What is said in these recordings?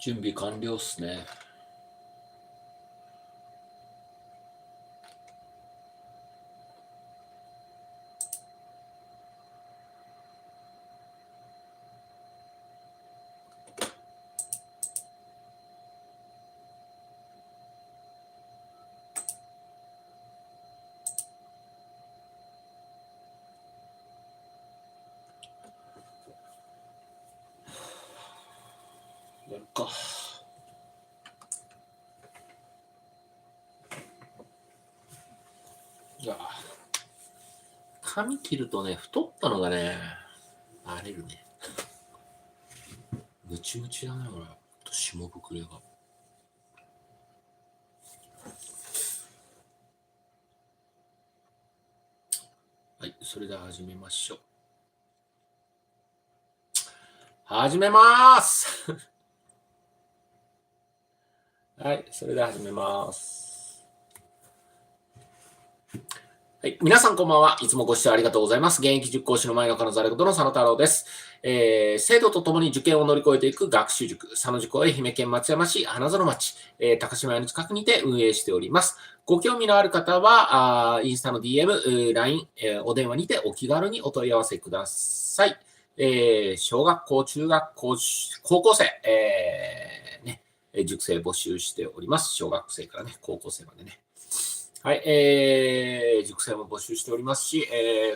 準備完了っすね。やるか。髪切るとね、太ったのがね、バレるね。ムチムチだね、これ。霜膨れが。はい、それでは始めましょう。始めます。はい、それでは始めます。はい、皆さんこんばんは。いつもご視聴ありがとうございます。現役塾講師の真夜中の戯言の佐野太郎です。生徒と共に受験を乗り越えていく学習塾、佐野塾を愛媛県松山市花園町、高島屋の近くにて運営しております。ご興味のある方は、インスタの DM、LINE、お電話にてお気軽にお問い合わせください。小学校、中学校、高校生、塾生募集しております。小学生からね、高校生までね。はい、塾生も募集しておりますし、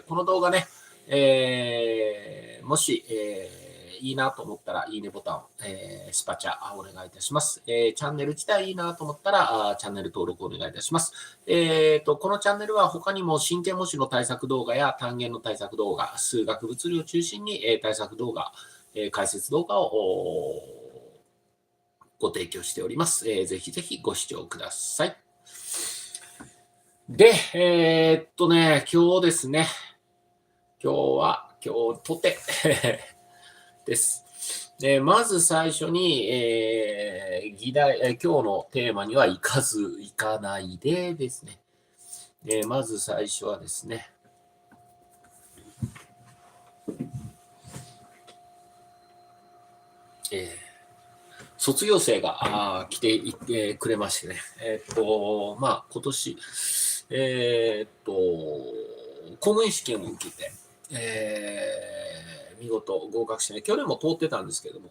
この動画ね、もし、いいなと思ったら、いいねボタン、スパチャお願いいたします。チャンネル自体いいなと思ったら、チャンネル登録お願いいたします。このチャンネルは他にも真剣模試の対策動画や単元の対策動画、数学物理を中心に、対策動画、解説動画をご提供しております。ぜひぜひご視聴ください。で、今日ですね。今日とてです。で、まず最初に、今日のテーマには行かないでですね。まず最初はですね。卒業生が来てくれましてね。今年、公務員試験を受けて、見事合格してね、去年も通ってたんですけども、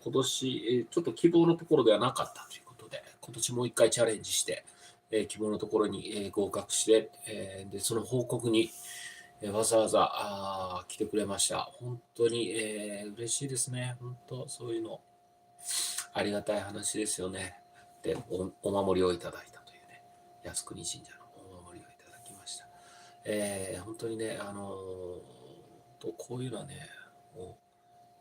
今年、ちょっと希望のところではなかったということで、今年もう一回チャレンジして、希望のところに合格して、でその報告にわざわざ来てくれました。本当に、嬉しいですね。本当、そういうの、ありがたい話ですよね。で、お守りをいただいたというね、靖国神社のお守りをいただきました。本当にね、こういうのはね、もう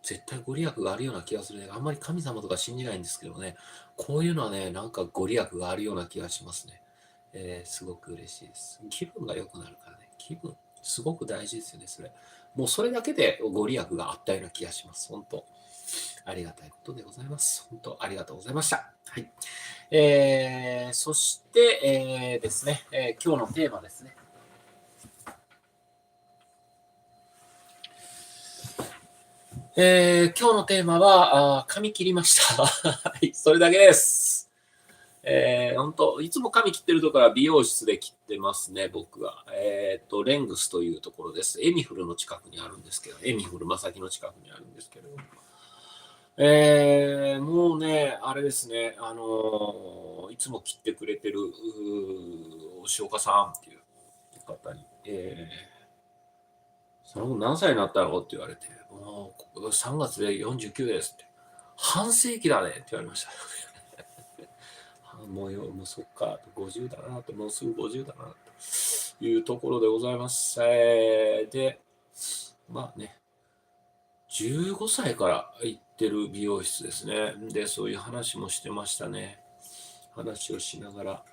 絶対ご利益があるような気がするね。あんまり神様とか信じないんですけどね、こういうのはね、なんかご利益があるような気がしますね。すごく嬉しいです。気分が良くなるからね、気分、すごく大事ですよね、それ。もうそれだけでご利益があったような気がします。本当。ありがたいことでございます。本当ありがとうございました。はい。そして、ですね、今日のテーマですね。今日のテーマは、髪切りました。はい、それだけです。本当いつも髪切ってるところは美容室で切ってますね、僕は。レングスというところです。エミフルの近くにあるんですけど、エミフル正木の近くにあるんですけど。もうね、あれですね、いつも切ってくれてる、押岡さんっていう方に、その後何歳になったのって言われて、もう3月で49ですって。半世紀だねって言われました。もうそっか、50だなと、もうすぐ50だなというところでございます。で、まあね、15歳から行ってる美容室ですね。で、そういう話もしてましたね。話をしながら。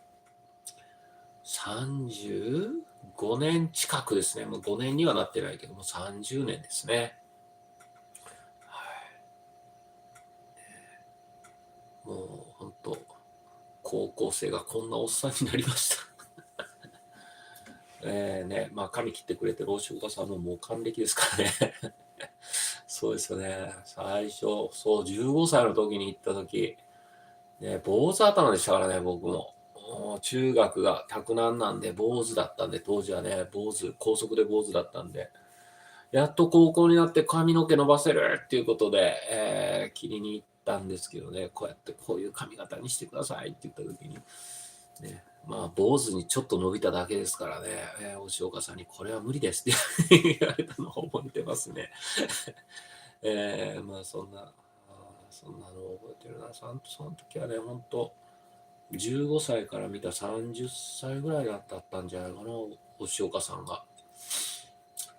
35年近くですね。もう5年にはなってないけども、30年ですね。はい。もう本当、高校生がこんなおっさんになりました。髪切ってくれてるお仕事さんももう還暦ですからね。そうですよね。最初、そう、15歳の時に行った時、ね、坊主頭でしたからね、僕も。中学が洛南なんで坊主だったんで、当時はね、高速で坊主だったんで、やっと高校になって髪の毛伸ばせるっていうことで、切りに行ったんですけどね、こうやってこういう髪型にしてくださいって言った時に、ね、まあ、坊主にちょっと伸びただけですからね、押岡さんにこれは無理ですって言われたのを覚えてますね。まあ、そんなのを覚えてるな。その時はね、本当15歳から見た30歳ぐらいだったんじゃないかな、押岡さんが。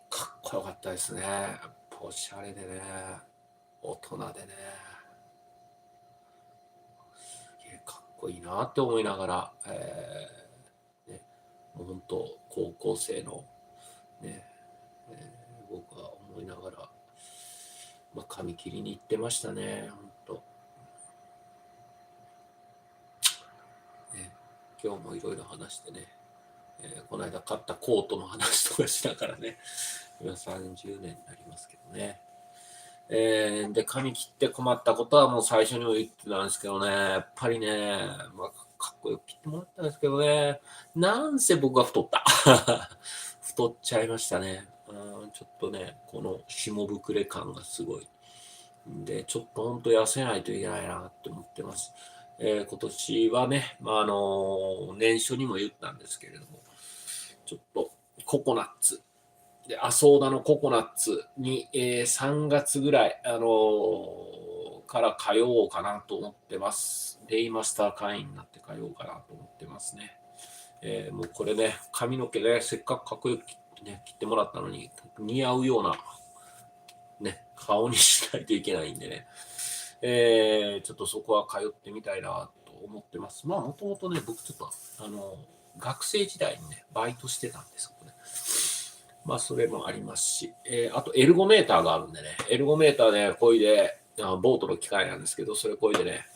かっこよかったですね。やっぱおしゃれでね、大人でね、すげえかっこいいなって思いながら、ね、もう本当高校生のね、僕は思いながら、まあ、髪切りに行ってましたね、本当。ね、今日もいろいろ話してね、この間買ったコートの話とかしながらね、今30年になりますけどね。で、髪切って困ったことはもう最初にも言ってたんですけどね、やっぱりね、まあ、かっこよく切ってもらったんですけどね、なんせ僕は太った。太っちゃいましたね。ちょっとね、この下膨れ感がすごい。で、ちょっとほんと痩せないといけないなって思ってます。今年はね、まあ、年初にも言ったんですけれども、ちょっとココナッツ、で、アソーダのココナッツに、3月ぐらい、から通おうかなと思ってます。デイマスター会員になって通おうかなと思ってますね。もうこれね、髪の毛ね、せっかくかっこよく切ってもらったのに、似合うような、ね、顔にしないといけないんでね、ちょっとそこは通ってみたいなと思ってます。まあ、もともとね、僕ちょっと、学生時代にね、バイトしてたんですよ、ね。まあ、それもありますし、あと、エルゴメーターがあるんでね、エルゴメーターね、こいで、ボートの機械なんですけど、それこいでね、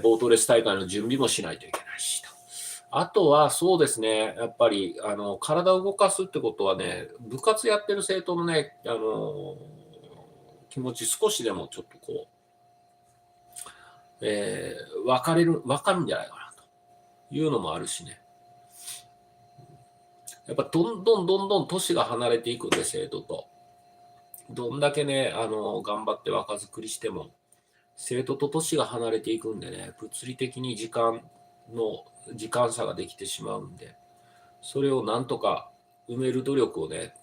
ボートレース大会の準備もしないといけないしと。あとは、そうですね、やっぱり、体を動かすってことはね、部活やってる生徒のね、気持ち少しでもちょっとこう、わかるんじゃないかなというのもあるしね。やっぱどんどん年が離れていくんで、生徒と。どんだけね、頑張って若作りしても、生徒と年が離れていくんでね、物理的に時間差ができてしまうんで、それをなんとか埋める努力をね、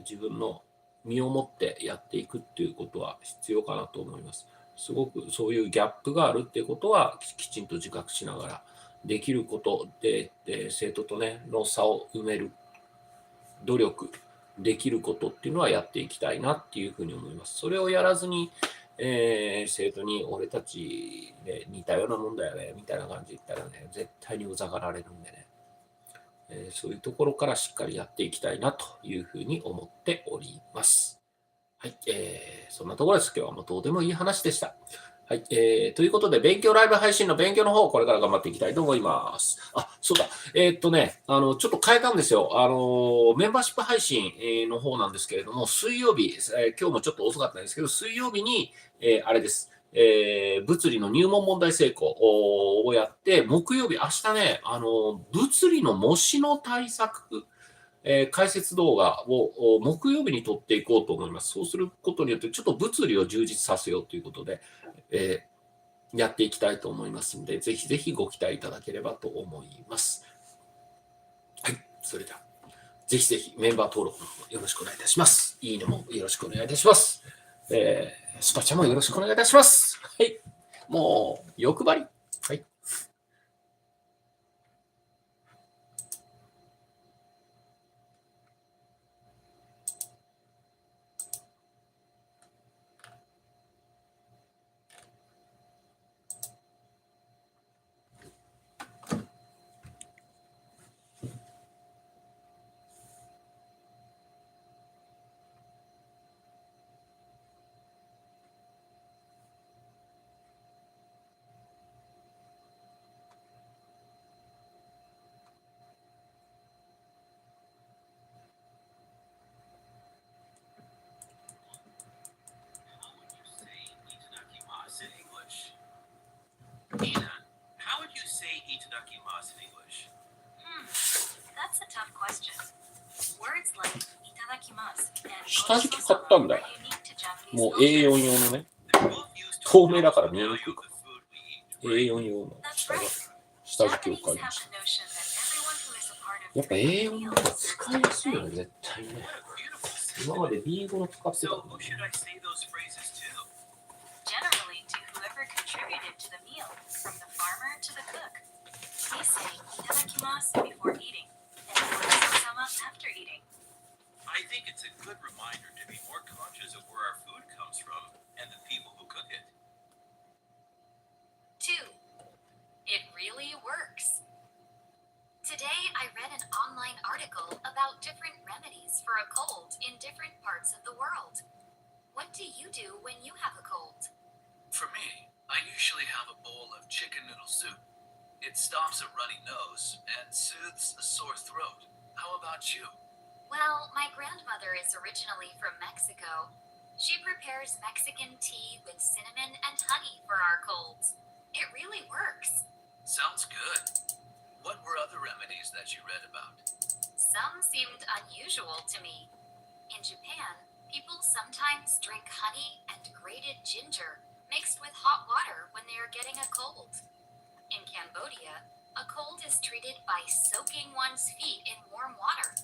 自分の身をもってやっていくっていうことは必要かなと思います。すごくそういうギャップがあるっていうことはきちんと自覚しながらできることで、生徒とねの差を埋める努力できることっていうのはやっていきたいなっていうふうに思います。それをやらずに、生徒に俺たちで似たようなもんだよねみたいな感じで言ったらね、絶対にうざがられるんでね、そういうところからしっかりやっていきたいなというふうに思っております。はい、そんなところです。今日はもうどうでもいい話でした。はい、ということで、勉強ライブ配信の勉強の方、これから頑張っていきたいと思います。あ、そうだ。ちょっと変えたんですよ。メンバーシップ配信の方なんですけれども、水曜日、今日もちょっと遅かったんですけど、水曜日に、あれです。物理の入門問題成功をやって、木曜日、明日ね、物理の模試の対策、解説動画を木曜日に撮っていこうと思います。そうすることによって、ちょっと物理を充実させようということで、やっていきたいと思いますので、ぜひぜひご期待いただければと思います。はい、それでは、ぜひぜひメンバー登録の方よろしくお願いいたします。いいねもよろしくお願いいたします。スパチャもよろしくお願いいたします。はい、もう欲張り。はい。下敷き買ったんだよ。もう A4 用のね。透明だから見えにくいから。A4 用の下敷きを買いました。やっぱ A4 の方が使いやすいよね、絶対ね。今まで B5 の使ってたもんね。I think it's a good reminder to be more conscious of where our food comes from and the people who cook it. 2. It really works. Today I read an online article about different remedies for a cold in different parts of the world. What do you do when you have a cold? For me, I usually have a bowl of chicken noodle soup. It stops a runny nose and soothes a sore throat. How about you? Well, my grandmother is originally from Mexico. She prepares Mexican tea with cinnamon and honey for our colds. It really works. Sounds good. What were other remedies that you read about? Some seemed unusual to me. In Japan, people sometimes drink honey and grated ginger mixed with hot water when they are getting a cold. In Cambodia, a cold is treated by soaking one's feet in warm water.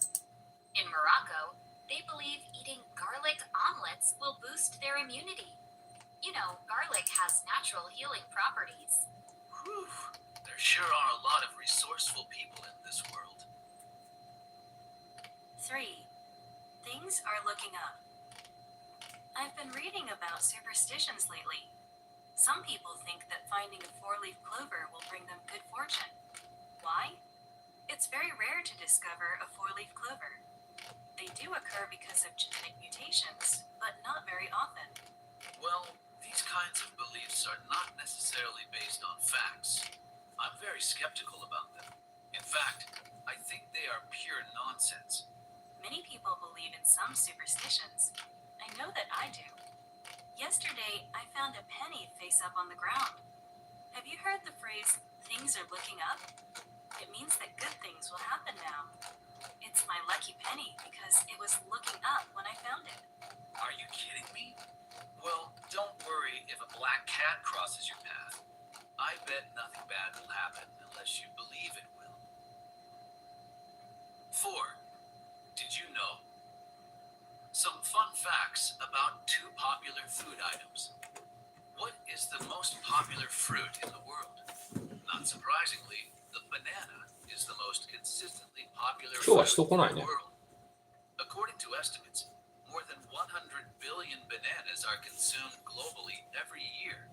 In Morocco, they believe eating garlic omelets will boost their immunity. You know, garlic has natural healing properties. Whew. There sure are a lot of resourceful people in this world. 3. Things are looking up. I've been reading about superstitions lately. Some people think that finding a 4-leaf clover will bring them good fortune. Why? It's very rare to discover a 4-leaf clover. They do occur because of genetic mutations, but not very often. Well, these kinds of beliefs are not necessarily based on facts. I'm very skeptical about them. In fact, I think they are pure nonsense. Many people believe in some superstitions. I know that I do. Yesterday, I found a penny face up on the ground. Have you heard the phrase, things are looking up? It means that good things will happen now. It's my lucky penny because it was looking up when I found it. Are you kidding me? Well, don't worry if a black cat crosses your path. I bet nothing bad will happen unless you believe it will. 4. Did you know? Some fun facts about 2 popular food items. What is the most popular fruit in the world? Not surprisingly, the banana is the most consistently popular fruit in the world. According to estimates, more than 100 billion bananas are consumed globally every year.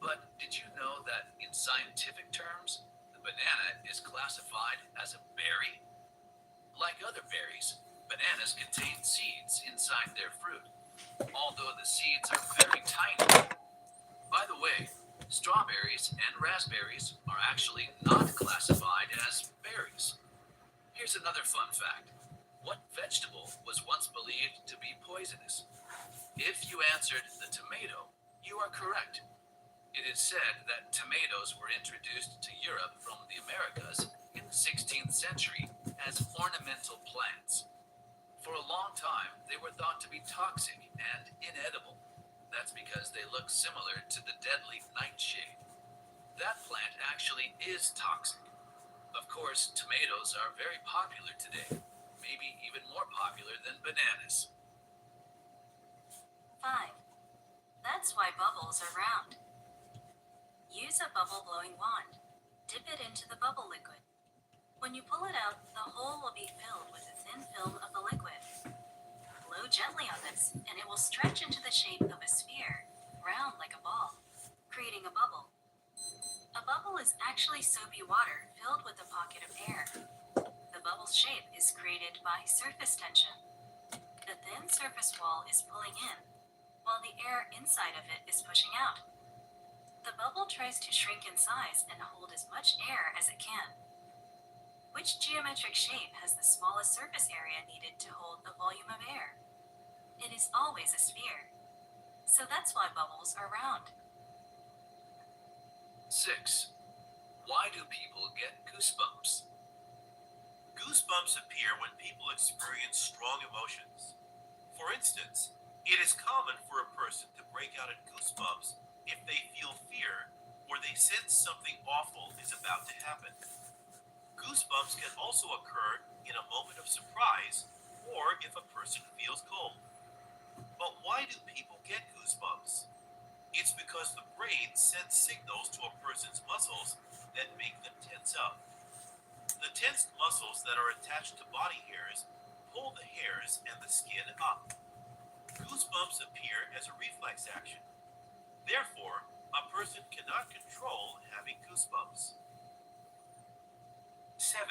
But did you know that in scientific terms, the banana is classified as a berry? Like other berries, bananas contain seeds inside their fruit, although the seeds are very tiny. By the way, strawberries and raspberries are actually not classified as berries. Here's another fun fact. What vegetable was once believed to be poisonous? If you answered the tomato, you are correct. It is said that tomatoes were introduced to Europe from the Americas in the 16th century as ornamental plants. For a long time, they were thought to be toxic and inedible. That's because they look similar to the deadly nightshade. That plant actually is toxic. Of course, tomatoes are very popular today, maybe even more popular than bananas. 5. That's why bubbles are round. Use a bubble-blowing wand. Dip it into the bubble liquid. When you pull it out, the hole will be filled with a thin film of the liquid. Blow gently on this, and it will stretch into the shape of a sphere, round like a ball, creating a bubble. A bubble is actually soapy water filled with a pocket of air. The bubble's shape is created by surface tension. The thin surface wall is pulling in, while the air inside of it is pushing out. The bubble tries to shrink in size and hold as much air as it can. Which geometric shape has the smallest surface area needed to hold the volume of air? It is always a sphere. So that's why bubbles are round. 6. Why do people get goosebumps? Goosebumps appear when people experience strong emotions. For instance, it is common for a person to break out in goosebumps if they feel fear or they sense something awful is about to happen. Goosebumps can also occur in a moment of surprise or if a person feels cold. But why do people get goosebumps? It's because the brain sends signals to a person's muscles that make them tense up. The tensed muscles that are attached to body hairs pull the hairs and the skin up. Goosebumps appear as a reflex action. Therefore, a person cannot control having goosebumps. 7.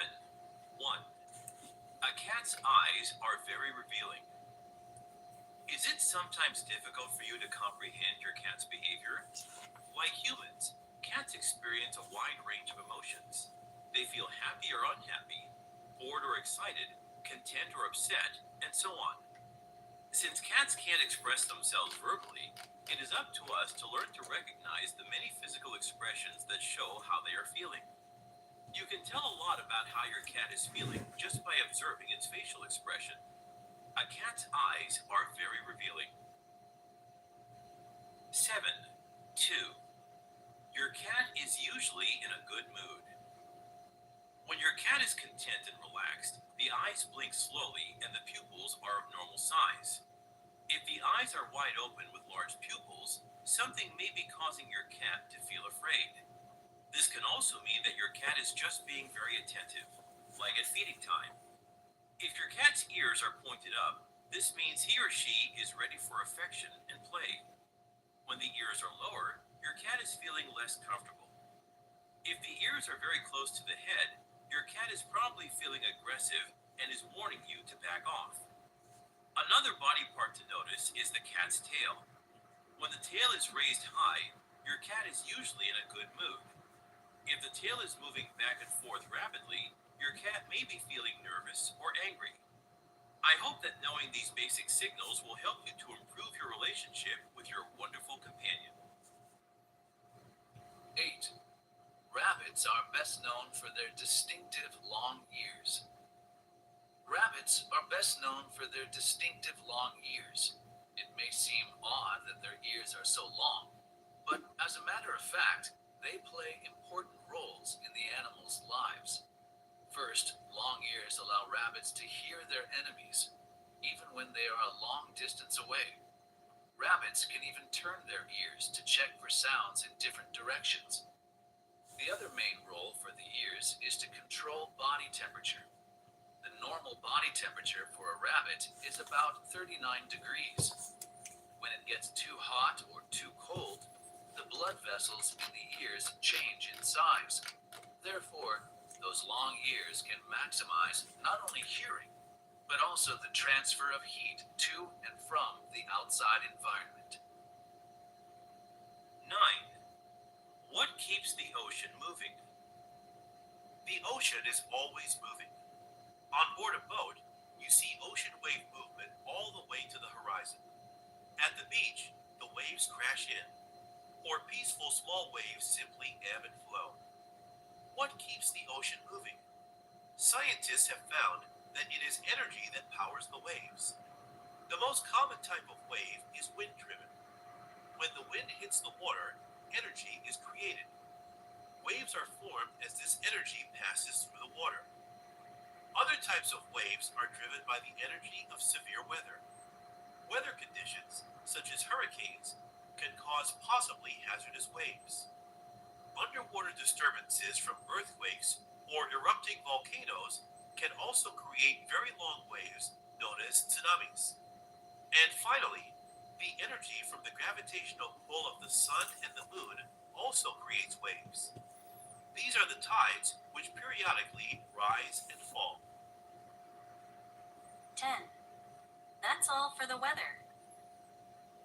1. A cat's eyes are very revealing. Is it sometimes difficult for you to comprehend your cat's behavior? Like humans, cats experience a wide range of emotions. They feel happy or unhappy, bored or excited, content or upset, and so on. Since cats can't express themselves verbally, it is up to us to learn to recognize the many physical expressions that show how they are feeling. You can tell a lot about how your cat is feeling just by observing its facial expression. A cat's eyes are very revealing. 7. 2. Your cat is usually in a good mood. When your cat is content and relaxed, the eyes blink slowly and the pupils are of normal size. If the eyes are wide open with large pupils, something may be causing your cat to feel afraid. This can also mean that your cat is just being very attentive, like at feeding time. If your cat's ears are pointed up, this means he or she is ready for affection and play. When the ears are lower, your cat is feeling less comfortable. If the ears are very close to the head, your cat is probably feeling aggressive and is warning you to back off. Another body part to notice is the cat's tail. When the tail is raised high, your cat is usually in a good mood. If the tail is moving back and forth rapidly, your cat may be feeling nervous or angry. I hope that knowing these basic signals will help you to improve your relationship with your wonderful companion. 8. Rabbits are best known for their distinctive long ears. Rabbits are best known for their distinctive long ears. It may seem odd that their ears are so long, but as a matter of fact, they play important roles in the animals' lives. First, long ears allow rabbits to hear their enemies, even when they are a long distance away. Rabbits can even turn their ears to check for sounds in different directions. The other main role for the ears is to control body temperature. The normal body temperature for a rabbit is about 39 degrees. When it gets too hot or too cold, the blood vessels in the ears change in size. Therefore, those long ears can maximize not only hearing, but also the transfer of heat to and from the outside environment. 9. What keeps the ocean moving? The ocean is always moving. On board a boat, you see ocean wave movement all the way to the horizon. At the beach, the waves crash in, or peaceful small waves simply ebb and flow. What keeps the ocean moving? Scientists have found that it is energy that powers the waves. The most common type of wave is wind-driven. When the wind hits the water, energy is created. Waves are formed as this energy passes through the water. Other types of waves are driven by the energy of severe weather. Weather conditions, such as hurricanes, can cause possibly hazardous waves. Underwater disturbances from earthquakes or erupting volcanoes can also create very long waves known as tsunamis. And finally, the energy from the gravitational pull of the sun and the moon also creates waves. These are the tides which periodically rise and fall. 10. That's all for the weather.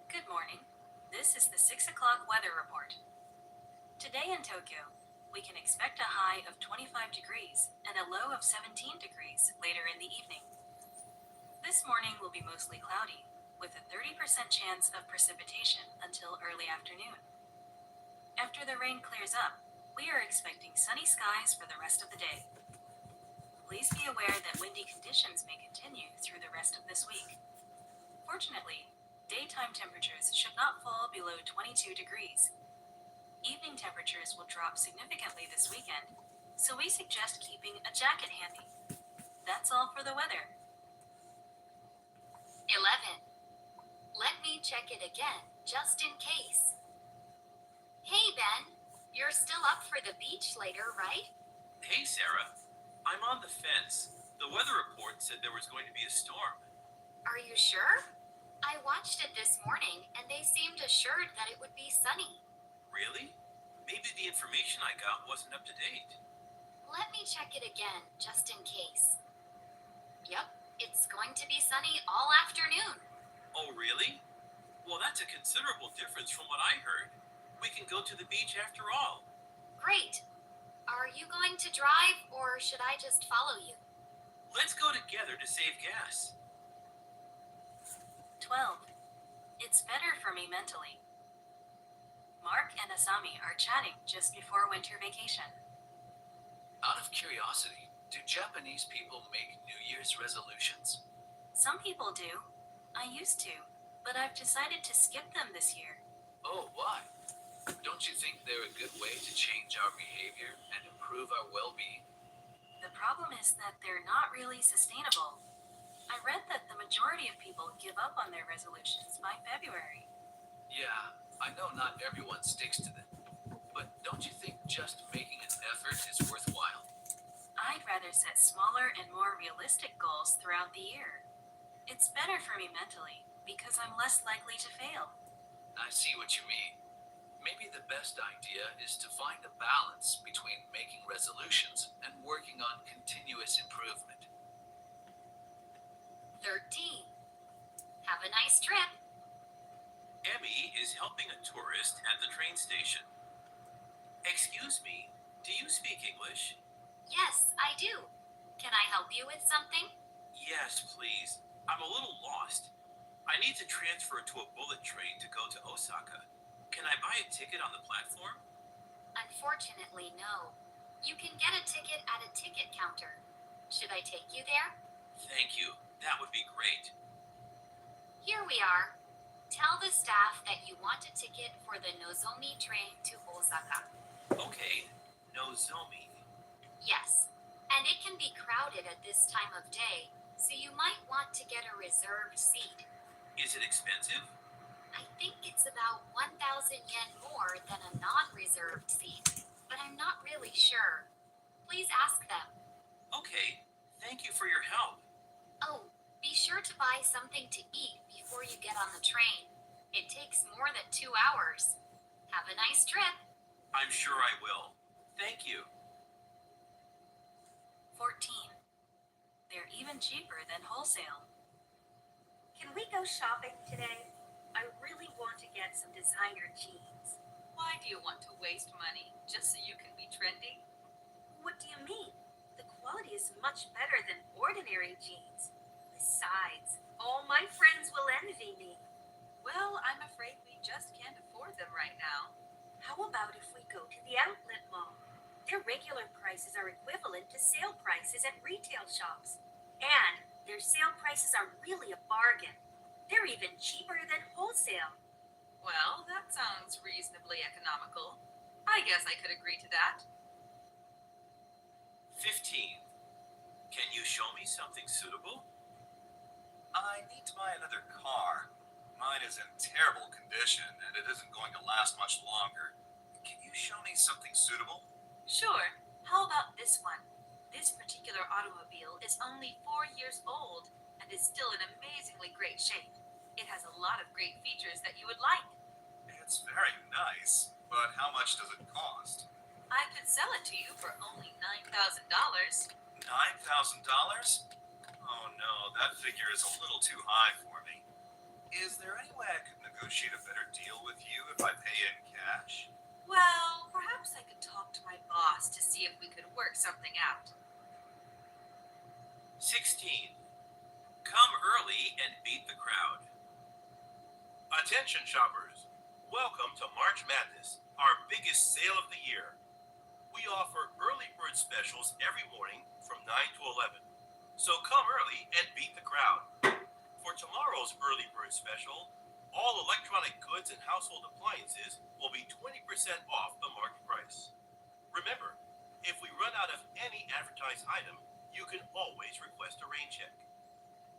Good morning. This is the 6 o'clock weather report. Today in Tokyo, we can expect a high of 25 degrees and a low of 17 degrees later in the evening. This morning will be mostly cloudy, with a 30% chance of precipitation until early afternoon. After the rain clears up, we are expecting sunny skies for the rest of the day. Please be aware that windy conditions may continue through the rest of this week. Unfortunately, daytime temperatures should not fall below 22 degrees. Evening temperatures will drop significantly this weekend, so we suggest keeping a jacket handy. That's all for the weather. 11. Let me check it again, just in case. Hey, Ben. You're still up for the beach later, right? Hey, Sarah. I'm on the fence. The weather report said there was going to be a storm. Are you sure? I watched it this morning, and they seemed assured that it would be sunny. Really? Maybe the information I got wasn't up to date. Let me check it again, just in case. Yep, it's going to be sunny all afternoon. Oh, really? Well, that's a considerable difference from what I heard. We can go to the beach after all. Great. Are you going to drive, or should I just follow you? Let's go together to save gas. 12. It's better for me mentally. Mark and Asami are chatting just before winter vacation. Out of curiosity, do Japanese people make New Year's resolutions? Some people do. I used to, but I've decided to skip them this year. Oh, why? Don't you think they're a good way to change our behavior and improve our well-being? The problem is that they're not really sustainable. I read that the majority of people give up on their resolutions by February. Yeah, I know not everyone sticks to them. But don't you think just making an effort is worthwhile? I'd rather set smaller and more realistic goals throughout the year. It's better for me mentally because I'm less likely to fail. I see what you mean. Maybe the best idea is to find a balance between making resolutions and working on continuous improvement. 13. Have a nice trip. Emmy is helping a tourist at the train station. Excuse me, do you speak English? Yes, I do. Can I help you with something? Yes, please. I'm a little lost. I need to transfer to a bullet train to go to Osaka. Can I buy a ticket on the platform? Unfortunately, no. You can get a ticket at a ticket counter. Should I take you there? Thank you. That would be great. Here we are. Tell the staff that you want a ticket for the Nozomi train to Osaka. Okay, Nozomi. Yes, and it can be crowded at this time of day, so you might want to get a reserved seat. Is it expensive? I think it's about 1,000 yen more than a non-reserved seat, but I'm not really sure. Please ask them. Okay, thank you for your help. Oh, be sure to buy something to eat before you get on the train. It takes more than 2 hours. Have a nice trip. I'm sure I will. Thank you. 14. They're even cheaper than wholesale. Can we go shopping today? I really want to get some designer jeans. Why do you want to waste money just so you can be trendy? What do you mean? The quality is much better than ordinary jeans. Besides, all my friends will envy me. Well, I'm afraid we just can't afford them right now. How about if we go to the outlet mall? Their regular prices are equivalent to sale prices at retail shops. And their sale prices are really a bargain. They're even cheaper than wholesale. Well, that sounds reasonably economical. I guess I could agree to that. 15. Can you show me something suitable? I need to buy another car. Mine is in terrible condition and it isn't going to last much longer. Can you show me something suitable? Sure. How about this one? This particular automobile is only 4 years old and is still in amazingly great shape. It has a lot of great features that you would like. It's very nice, but how much does it cost? I could sell it to you for only $9,000. $9,000? Oh no, that figure is a little too high for me. Is there any way I could negotiate a better deal with you if I pay in cash? Well, perhaps I could talk to my boss to see if we could work something out. 16. Come early and beat the crowd. Attention shoppers. Welcome to March Madness, our biggest sale of the year. We offer early bird specials every morning from 9 to 11. So come early and beat the crowd. For tomorrow's early bird special, all electronic goods and household appliances will be 20% off the market price. Remember, if we run out of any advertised item, you can always request a rain check.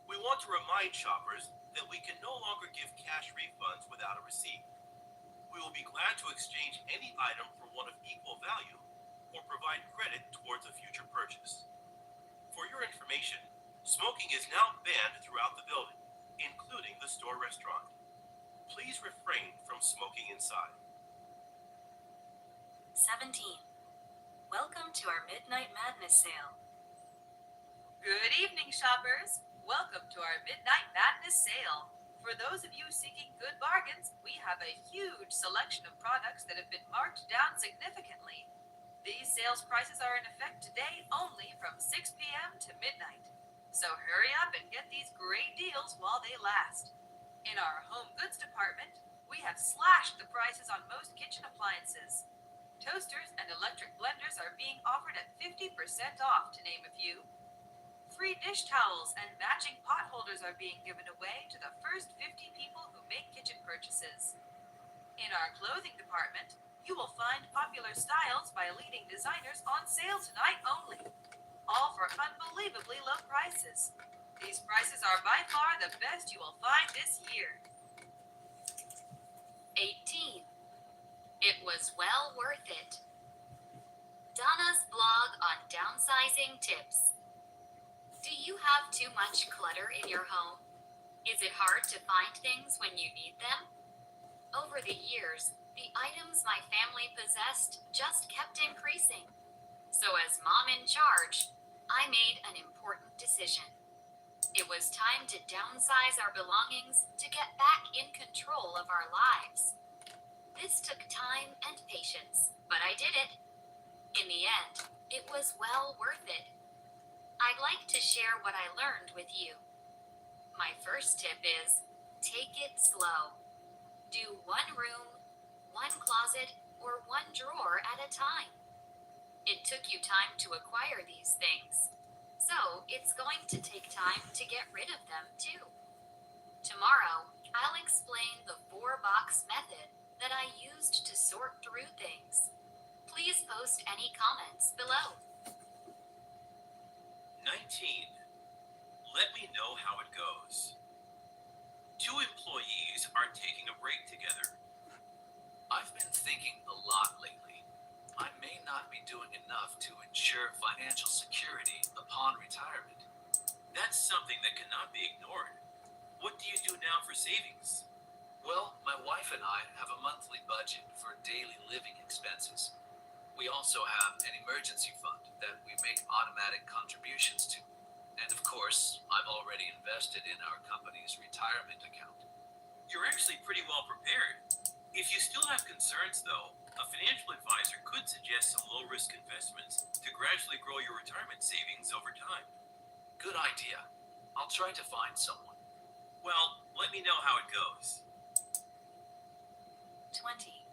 We want to remind shoppers that we can no longer give cash refunds without a receipt. We will be glad to exchange any item for one of equal value or provide credit towards a future purchase. For your information, smoking is now banned throughout the building, including the store restaurant. Please refrain from smoking inside. 17. Welcome to our Midnight Madness sale. Good evening, shoppers. Welcome to our Midnight Madness sale. For those of you seeking good bargains, we have a huge selection of products that have been marked down significantly. These sales prices are in effect today only from 6 p.m. to midnight. So hurry up and get these great deals while they last. In our home goods department, we have slashed the prices on most kitchen appliances. Toasters and electric blenders are being offered at 50% off, to name a few. Free dish towels and matching pot holders are being given away to the first 50 people who make kitchen purchases. In our clothing department, you will find popular styles by leading designers on sale tonight only, all for unbelievably low prices. These prices are by far the best you will find this year. 18. It was well worth it. Donna's blog on downsizing tips. Do you have too much clutter in your home? Is it hard to find things when you need them? Over the years, the items my family possessed just kept increasing. So as mom in charge, I made an important decision. It was time to downsize our belongings to get back in control of our lives. This took time and patience, but I did it. In the end, it was well worth it. I'd like to share what I learned with you. My first tip is, take it slow. Do one room, one closet, or one drawer at a time. It took you time to acquire these things, so it's going to take time to get rid of them too. Tomorrow, I'll explain the 4-box method that I used to sort through things. Please post any comments below. 19. Let me know how it goes. 2 employees are taking a break together. I've been thinking a lot lately. I may not be doing enough to ensure financial security upon retirement. That's something that cannot be ignored. What do you do now for savings? Well, my wife and I have a monthly budget for daily living expenses. We also have an emergency fund that we make automatic contributions to. And of course, I've already invested in our company's retirement account. You're actually pretty well prepared. If you still have concerns, though, a financial advisor could suggest some low-risk investments to gradually grow your retirement savings over time. Good idea. I'll try to find someone. Well, let me know how it goes. 20.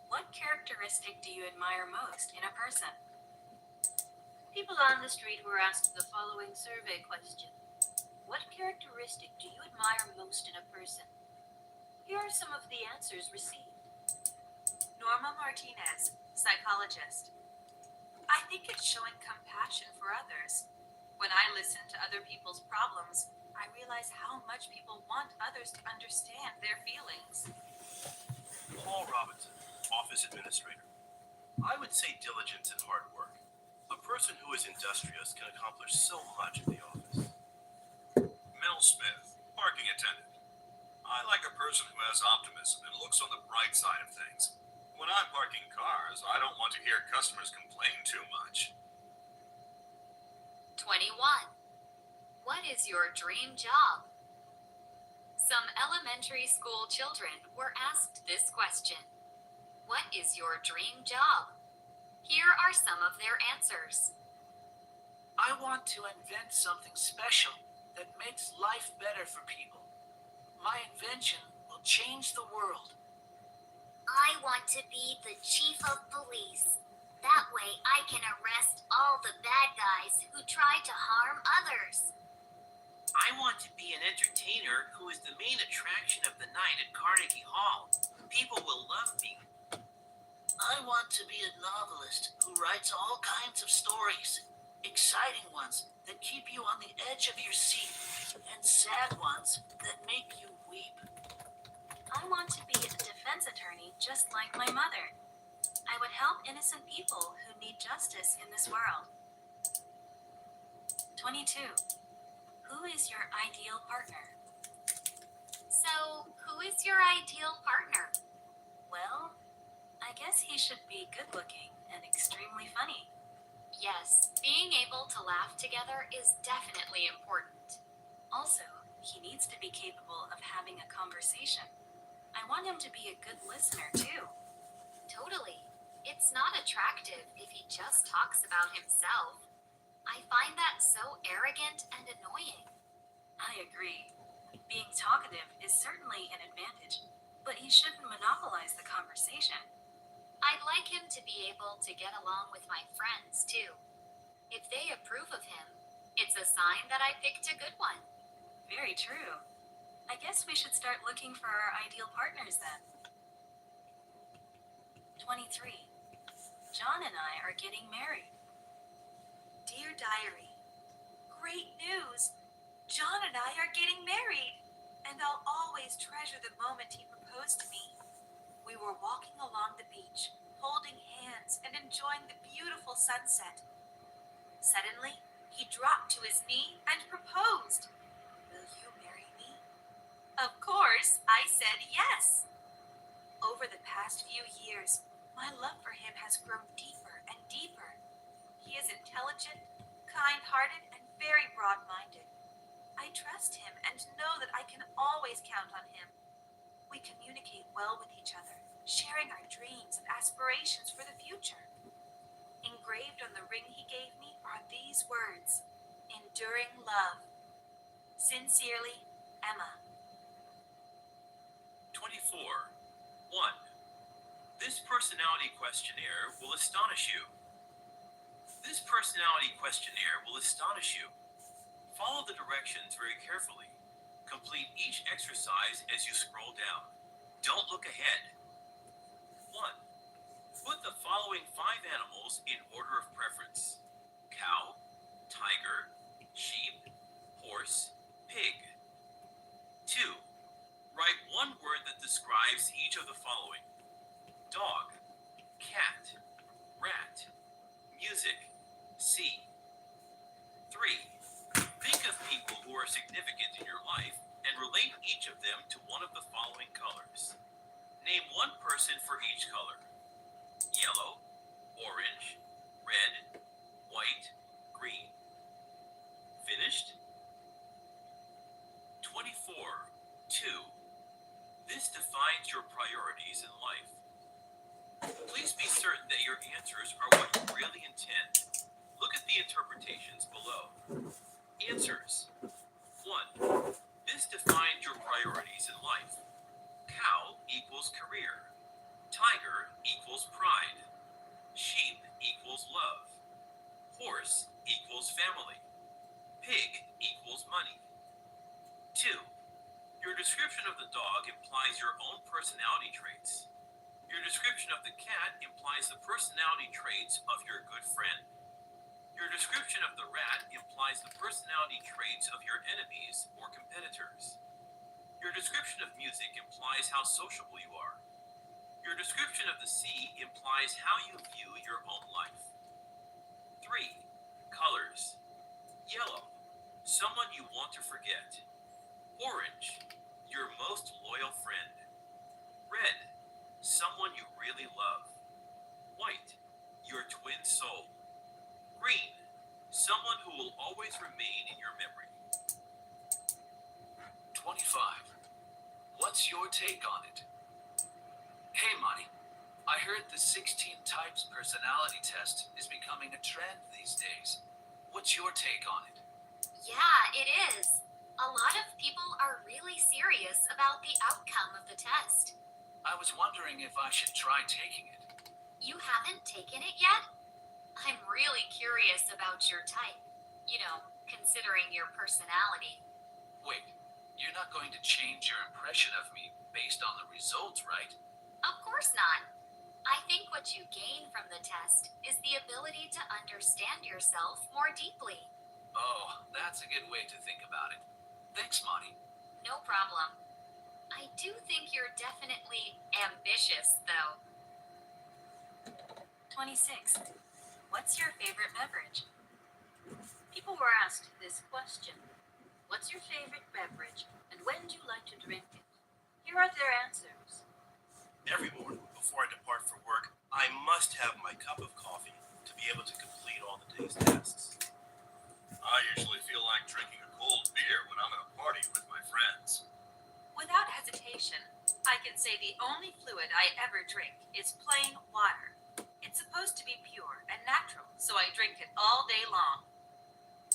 What characteristic do you admire most in a person? People on the street were asked the following survey question. What characteristic do you admire most in a person? Here are some of the answers received. Norma Martinez, psychologist. I think it's showing compassion for others. When I listen to other people's problems, I realize how much people want others to understand their feelings. Paul Robinson, office administrator. I would say diligence and hard work. A person who is industrious can accomplish so much in the office. Mel Smith, parking attendant. I like a person who has optimism and looks on the bright side of things. When I'm parking cars, I don't want to hear customers complain too much. 21. What is your dream job? Some elementary school children were asked this question. What is your dream job? Here are some of their answers. I want to invent something special that makes life better for people. My invention will change the world. I want to be the chief of police. That way I can arrest all the bad guys who try to harm others. I want to be an entertainer who is the main attraction of the night at Carnegie Hall. People will love me. I want to be a novelist who writes all kinds of stories, exciting ones that keep you on the edge of your seat, and sad ones that make you weep. I want to be a defense attorney just like my mother. I would help innocent people who need justice in this world. 22. Who is your ideal partner? So, who is your ideal partner? Well, I guess he should be good looking and extremely funny. Yes, being able to laugh together is definitely important. Also, he needs to be capable of having a conversation. I want him to be a good listener too. Totally. It's not attractive if he just talks about himself. I find that so arrogant and annoying. I agree. Being talkative is certainly an advantage, but he shouldn't monopolize the conversation. I'd like him to be able to get along with my friends, too. If they approve of him, it's a sign that I picked a good one. Very true. I guess we should start looking for our ideal partners then. 23. John and I are getting married. Dear Diary, great news! John and I are getting married, and I'll always treasure the moment he proposed to me. We were walking along the beach, holding hands and enjoying the beautiful sunset. Suddenly, he dropped to his knee and proposed. Will you marry me? Of course, I said yes. Over the past few years, my love for him has grown deeper and deeper. He is intelligent, kind-hearted, and very broad-minded. I trust him and know that I can always count on him. We communicate well with each other, sharing our dreams and aspirations for the future. Engraved on the ring he gave me are these words: enduring love. Sincerely, Emma. 24. 1. This personality questionnaire will astonish you. This personality questionnaire will astonish you. Follow the directions very carefully. Complete each exercise as you scroll down. Don't look ahead. 1. Put the following 5 animals in order of preference: cow, tiger, sheep, horse, pig. 2. Write one word that describes each of the following: dog, cat, rat, music, sea. 3. Think of people who are significant in your life and relate each of them to one of the following colors. Name one person for each color: yellow, orange, red, white, green. Finished? 24. 2. This defines your priorities in life. Please be certain that your answers are what you really intend. Look at the interpretations below. Answers. 1. This defines your priorities in life. Cow equals career. Tiger equals pride. Sheep equals love. Horse equals family. Pig equals money. 2. Your description of the dog implies your own personality traits. Your description of the cat implies the personality traits of your good friend. Your description of the rat implies the personality traits of your enemies or competitors. Your description of music implies how sociable you are. Your description of the sea implies how you view your own life. 3. Colors. Yellow, someone you want to forget. Orange, your most loyal friend. Red, someone you really love. White, your twin soul. Green, someone who will always remain in your memory. 25. What's your take on it? Hey, Monty. I heard the 16 types personality test is becoming a trend these days. What's your take on it? Yeah, it is. A lot of people are really serious about the outcome of the test. I was wondering if I should try taking it. You haven't taken it yet? I'm really curious about your type. You know, considering your personality. Wait, you're not going to change your impression of me based on the results, right? Of course not. I think what you gain from the test is the ability to understand yourself more deeply. Oh, that's a good way to think about it. Thanks, Monty. No problem. I do think you're definitely ambitious, though. 26. What's your favorite beverage? People were asked this question: what's your favorite beverage and when do you like to drink it? Here are their answers. Every morning, before I depart for work, I must have my cup of coffee to be able to complete all the day's tasks. I usually feel like drinking a cold beer when I'm at a party with my friends. Without hesitation, I can say the only fluid I ever drink is plain water. It's supposed to be pure and natural, so I drink it all day long.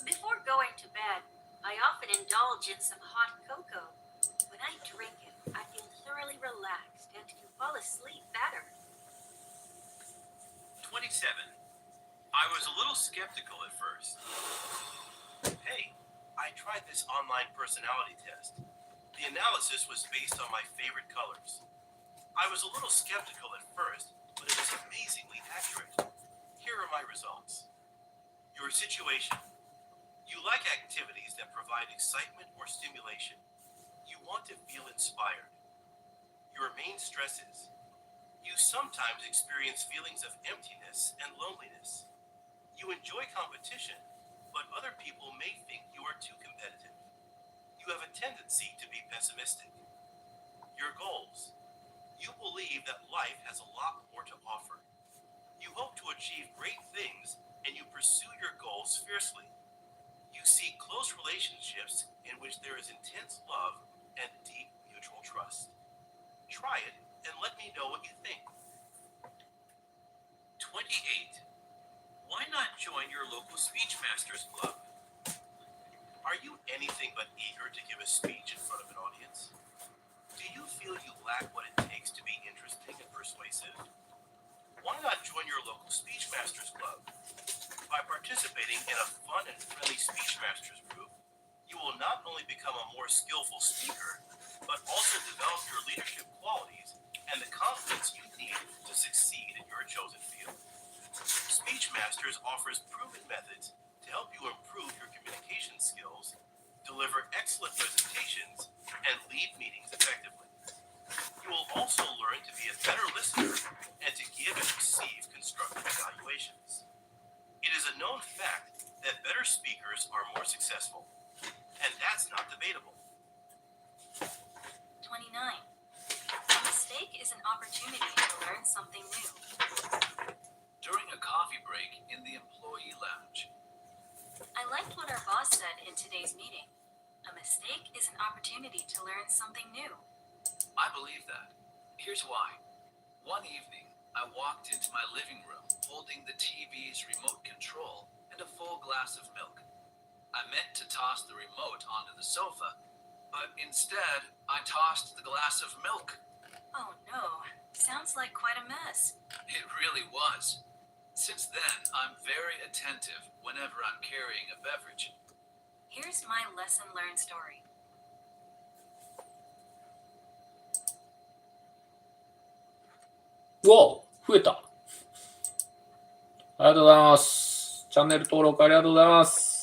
Before going to bed, I often indulge in some hot cocoa. When I drink it, I feel thoroughly relaxed and can fall asleep better. 27. I was a little skeptical at first. Hey, I tried this online personality test. The analysis was based on my favorite colors. I was a little skeptical at first, but it was amazingly accurate. Here are my results. Your situation. You like activities that provide excitement or stimulation. You want to feel inspired. Your main stresses. You sometimes experience feelings of emptiness and loneliness. You enjoy competition, but other people may think you are too competitive. You have a tendency to be pessimistic. Your goals. You believe that life has a lot more to offer. You hope to achieve great things and you pursue your goals fiercely. You seek close relationships in which there is intense love and deep mutual trust. Try it and let me know what you think. 28. Why not join your local Speech Masters Club? Are you anything but eager to give a speech in front of an audience? Do you feel you lack what it takes to be interesting and persuasive? Why not join your local Speech Masters Club? By participating in a fun and friendly Speech Masters group, you will not only become a more skillful speaker, but also develop your leadership qualities and the confidence you need to succeed in your chosen field. Speech Masters offers proven methods to help you improve your communication skills, deliver excellent presentations, and lead meetings effectively. You will also learn to be a better listener and to give and receive constructive evaluations. It is a known fact that better speakers are more successful, and that's not debatable. 29. A mistake is an opportunity to learn something new. During a coffee break in the employee lounge. I liked what our boss said in today's meeting. A mistake is an opportunity to learn something new. I believe that. Here's why. One evening, I walked into my living room holding the TV's remote control and a full glass of milk. I meant to toss the remote onto the sofa, but instead, I tossed the glass of milk. Oh no, sounds like quite a mess. It really was. Since then, I'm very attentive whenever I'm carrying a beverage. Here's my lesson learned story. Wow! 増えた。ありがとうございます。チャンネル登録ありがとうございます。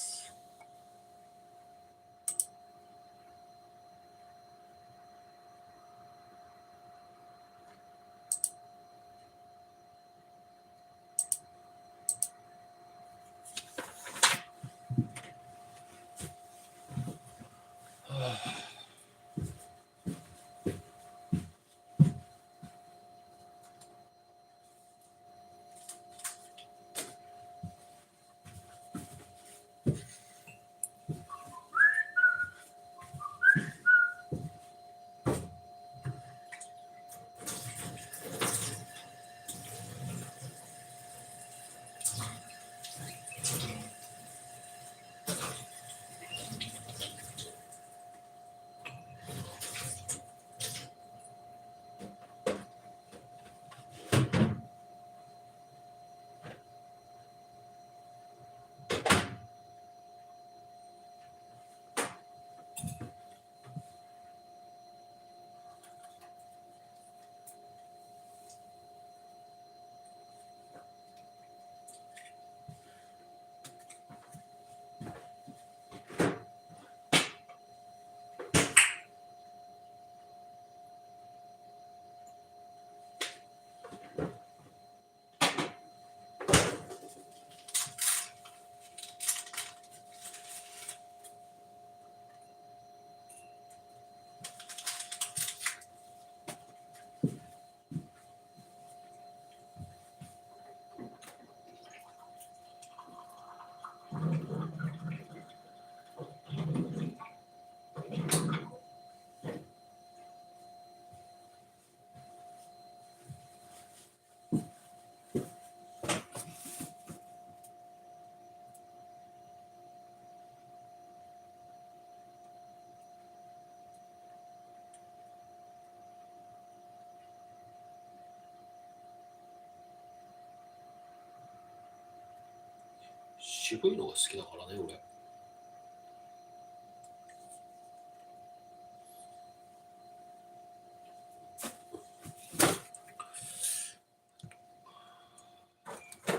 渋いのが好きだからね、俺。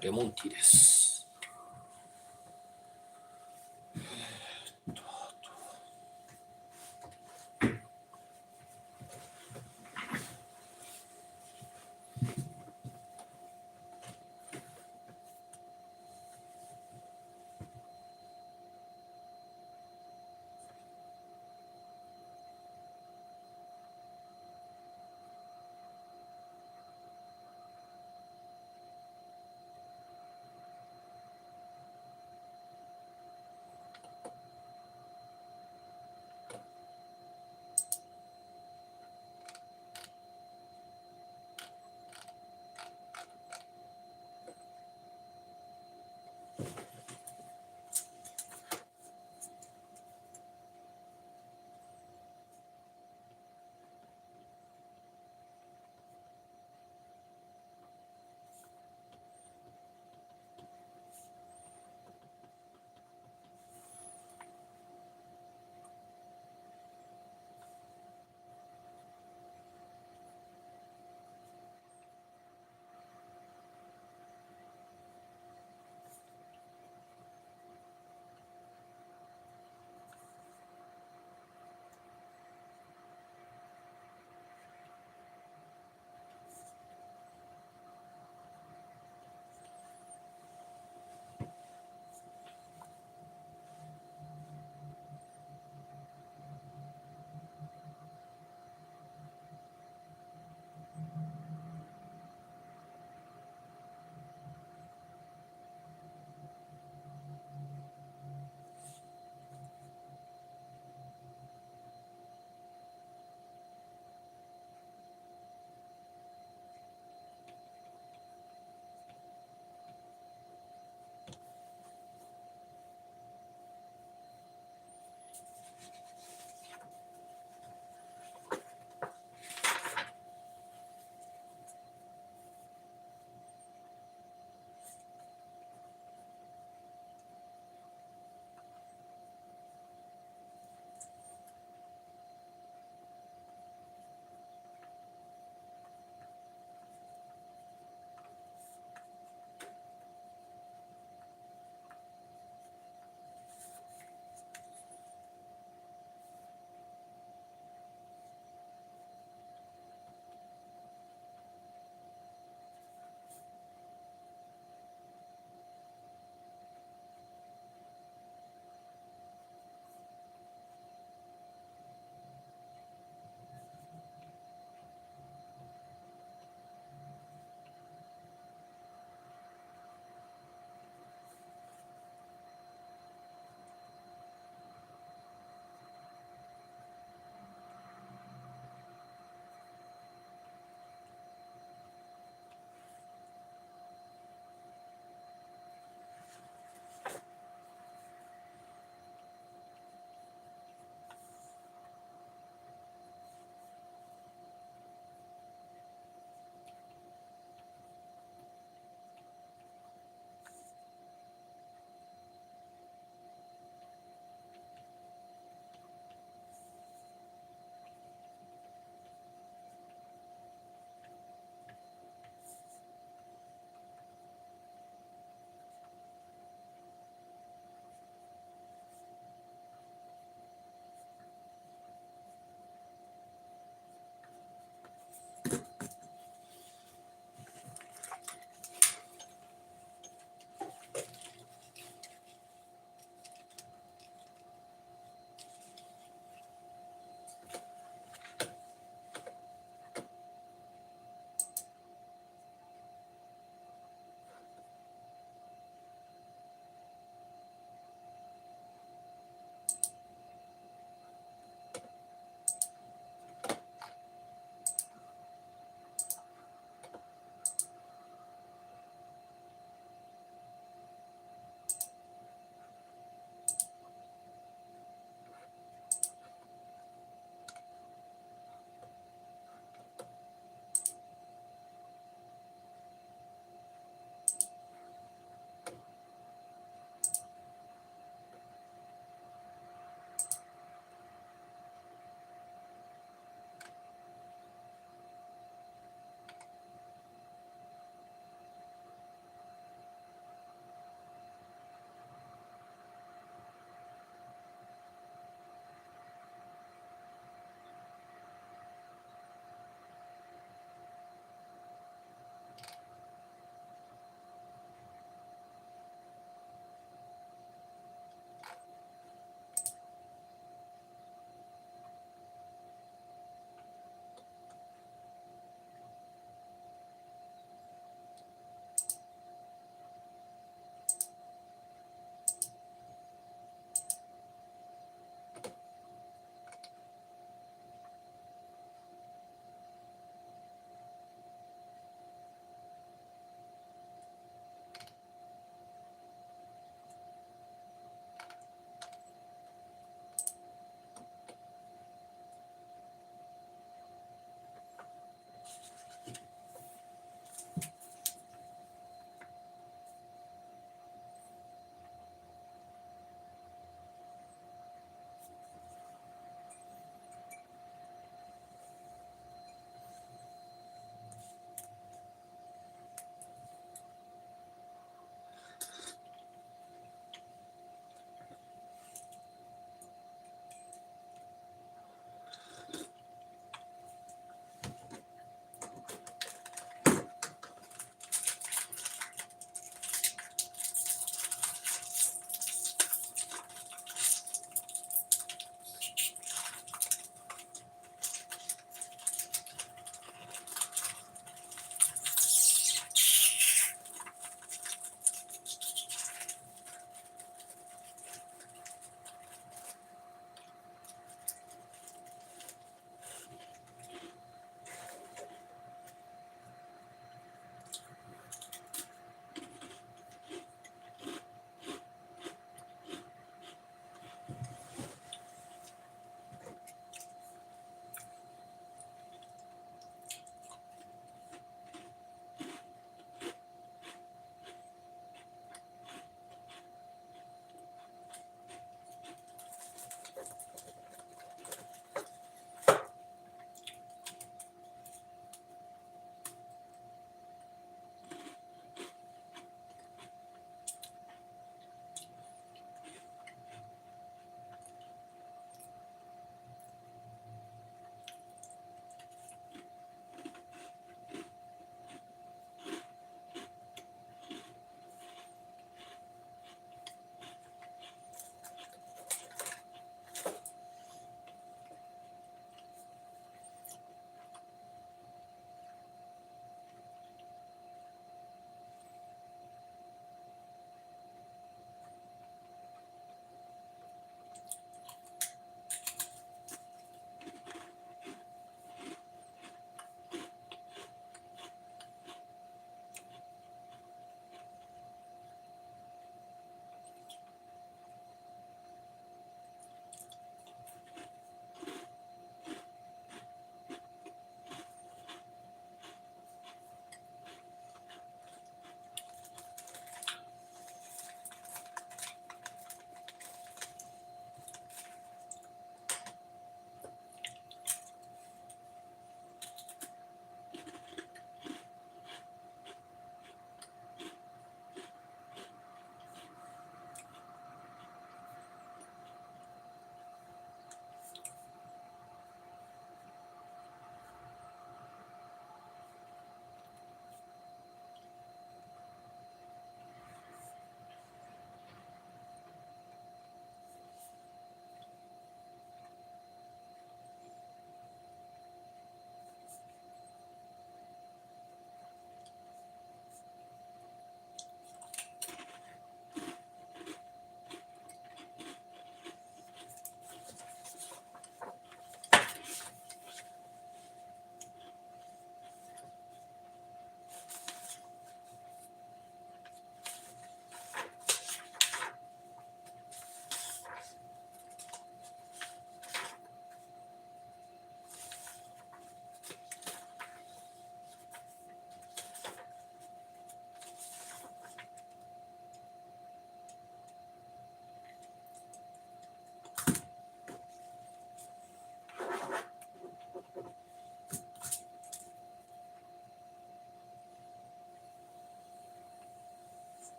レモンティーです。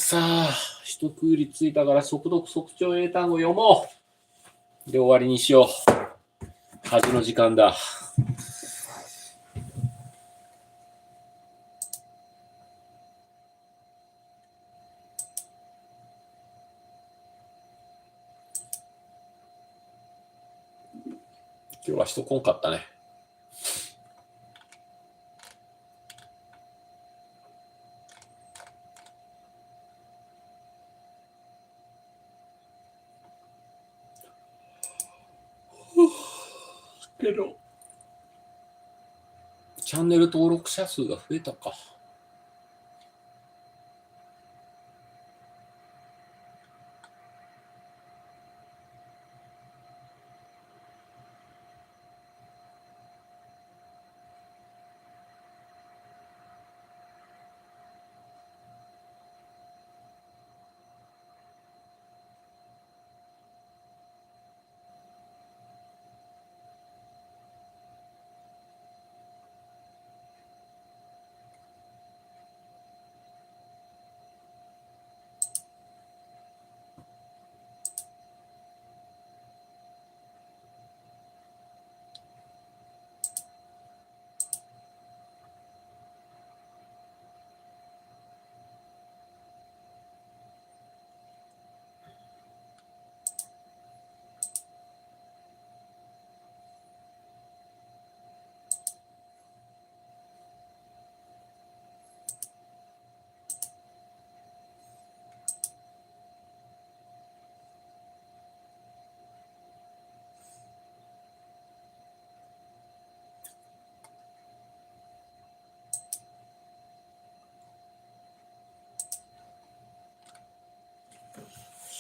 さあ、一区切りついたから速読速聴英単語読もう。で終わりにしよう。家事の時間だ。今日は人来んかったね。けど、チャンネル登録者数が増えたか。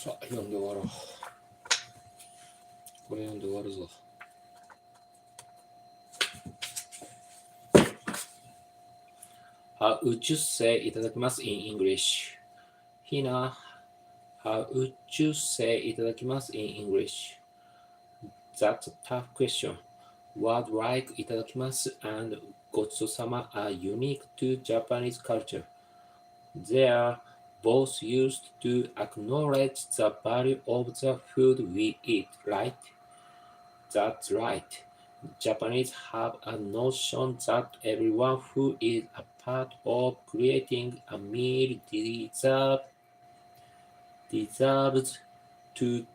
さあ、読んで終わろう。これ読んで終わるぞ。How would you say いただきます in English? ひな、How would you say いただきます in English? That's a tough question. Word like いただきます and ごちそうさま are unique to Japanese culture. They are both used to acknowledge the value of the food we eat, right? That's right. Japanese have a notion that everyone who is a part of creating a meal deserves to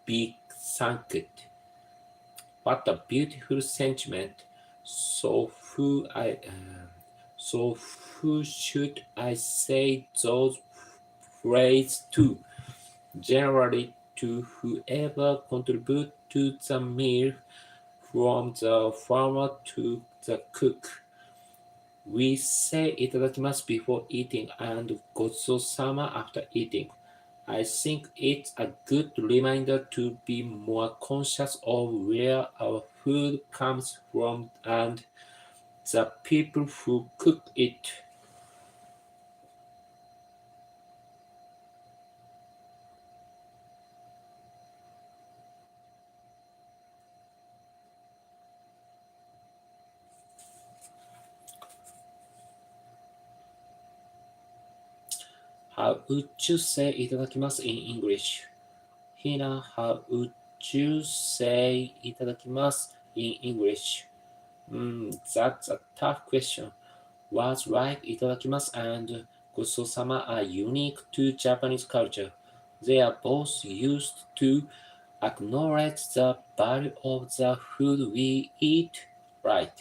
be thanked. What a beautiful sentiment. So who should I say those phrases to? Generally to whoever contribute to the meal, from the farmer to the cook. We say いただきます before eating and ごちそうさま after eating. I think it's a good reminder to be more conscious of where our food comes from and the people who cook it. How would you say いただきます in English? ひな、How would you say いただきます in English? That's a tough question. Words like いただきます and ごちそうさま are unique to Japanese culture. They are both used to acknowledge the value of the food we eat, right?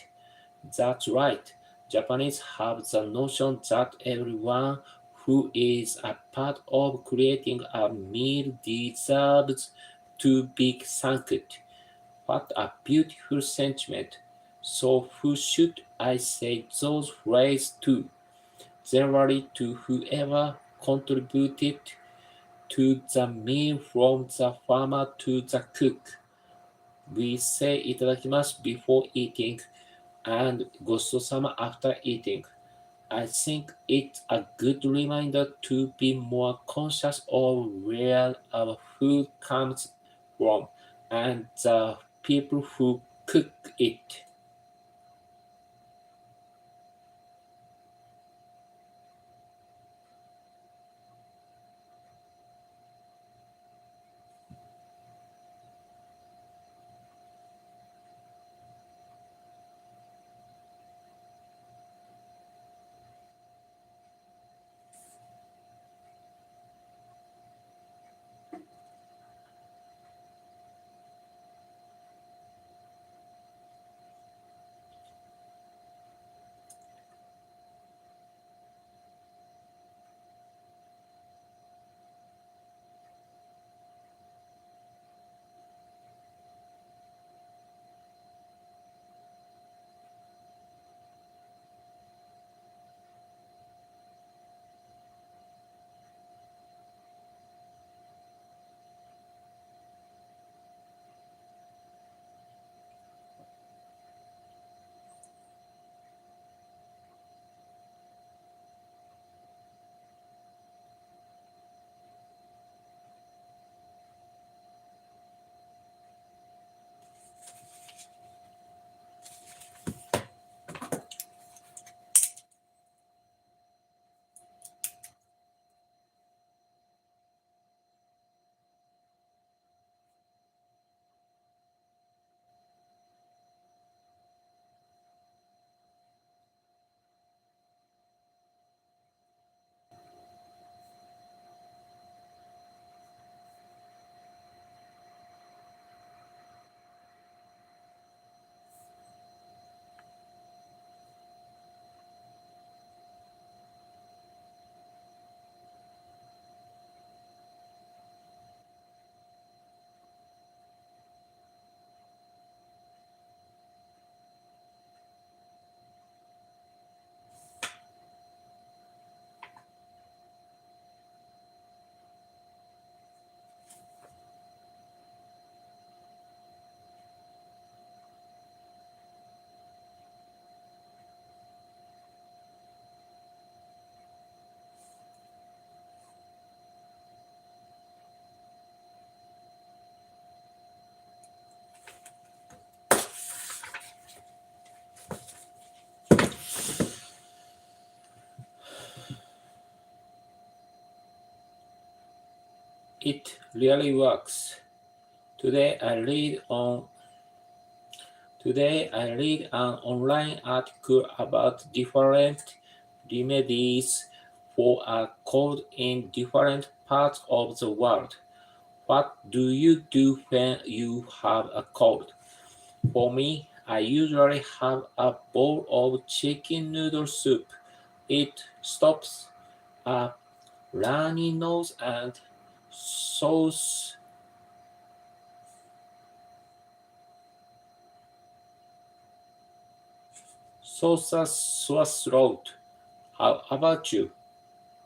That's right. Japanese have the notion that everyone who is a part of creating a meal deserves to be thanked. What a beautiful sentiment. So who should I say those phrases to? Generally to whoever contributed to the meal from the farmer to the cook. We say いただきます before eating and ごちそうさま after eating. I think it's a good reminder to be more conscious of where our food comes from and the people who cook it. It really works. Today I read an online article about different remedies for a cold in different parts of the world. What do you do when you have a cold? For me, I usually have a bowl of chicken noodle soup. It stops a runny nose and soothes a sore throat. How about you?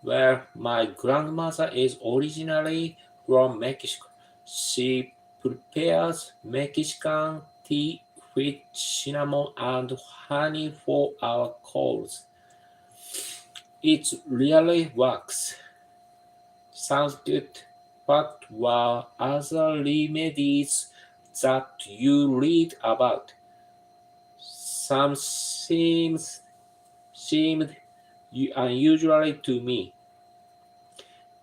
Where my grandmother is originally from Mexico. She prepares Mexican tea with cinnamon and honey for our colds. It really works. Sounds good. What were other remedies that you read about? Some seemed unusual to me.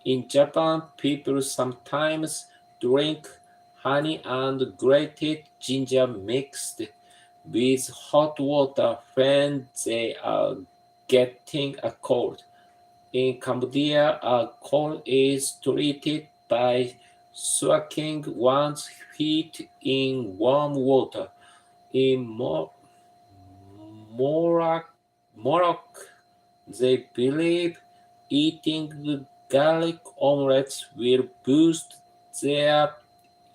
In Japan, people sometimes drink honey and grated ginger mixed with hot water when they are getting a cold. In Cambodia, a cold is treated by soaking one's feet in warm water. In Morocco, they believe eating garlic omelets will boost their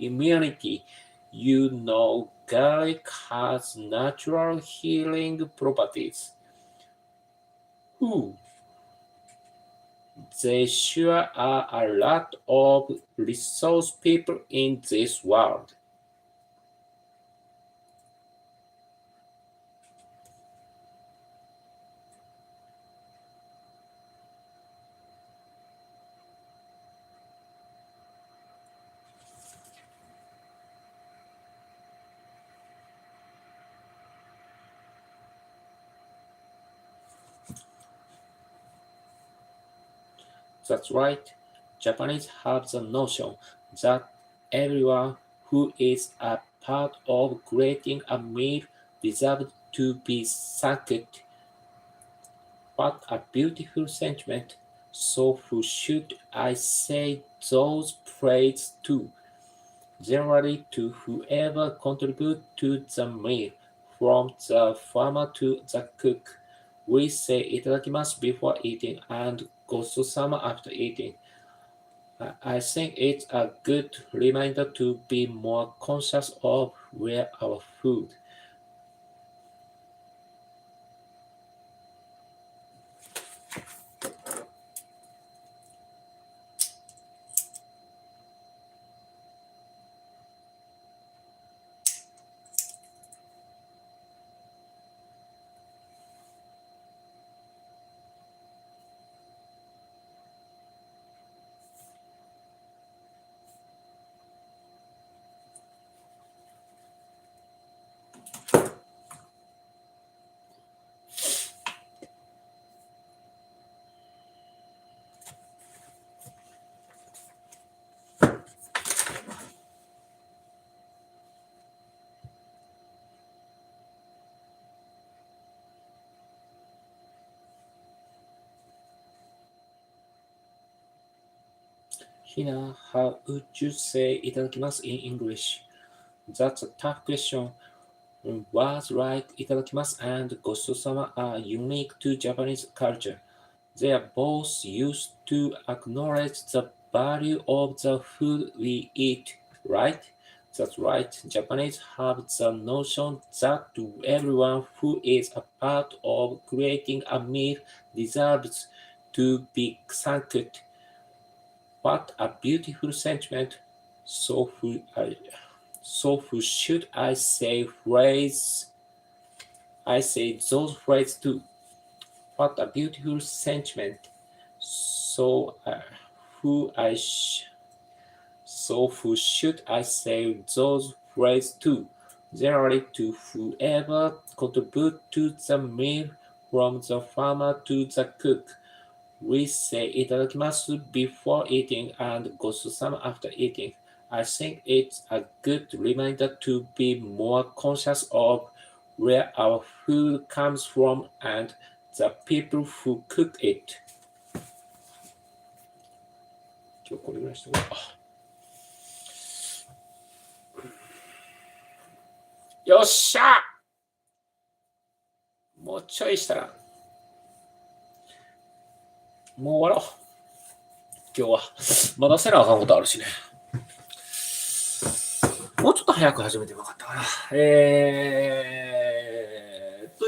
immunity. You know, garlic has natural healing properties. Ooh. There sure are a lot of resource people in this world. That's right. Japanese have the notion that everyone who is a part of creating a meal deserves to be thanked. What a beautiful sentiment. So who should I say those praise to? Generally to whoever contributes to the meal, from the farmer to the cook. We say いただきます before eating and ごちそうさま after eating. I think it's a good reminder to be more conscious of where our food. Hina, how would you say いただきます in English? That's a tough question. Words like いただきます and ごちそうさま are unique to Japanese culture. They are both used to acknowledge the value of the food we eat, right? That's right. Japanese have the notion that everyone who is a part of creating a meal deserves to be thanked. What a beautiful sentiment. So who should I say phrase? I say those phrases too. What a beautiful sentiment. So who should I say those phrases to? Generally to whoever contributes to the meal, from the farmer to the cook. We say いただきます before eating and ごちそうさま after eating. I think it's a good reminder to be more conscious of where our food comes from and the people who cook it. 今日これぐらいしておこう。よっしゃ！もうちょいしたらもう終わろう。今日は。まだせなあかんことあるしね。もうちょっと早く始めてもよかったかな。とい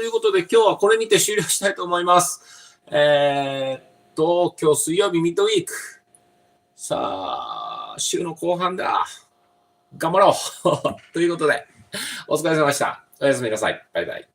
うことで今日はこれにて終了したいと思います。今日水曜日ミッドウィーク。さあ、週の後半だ。頑張ろう。ということで、お疲れ様でした。おやすみなさい。バイバイ。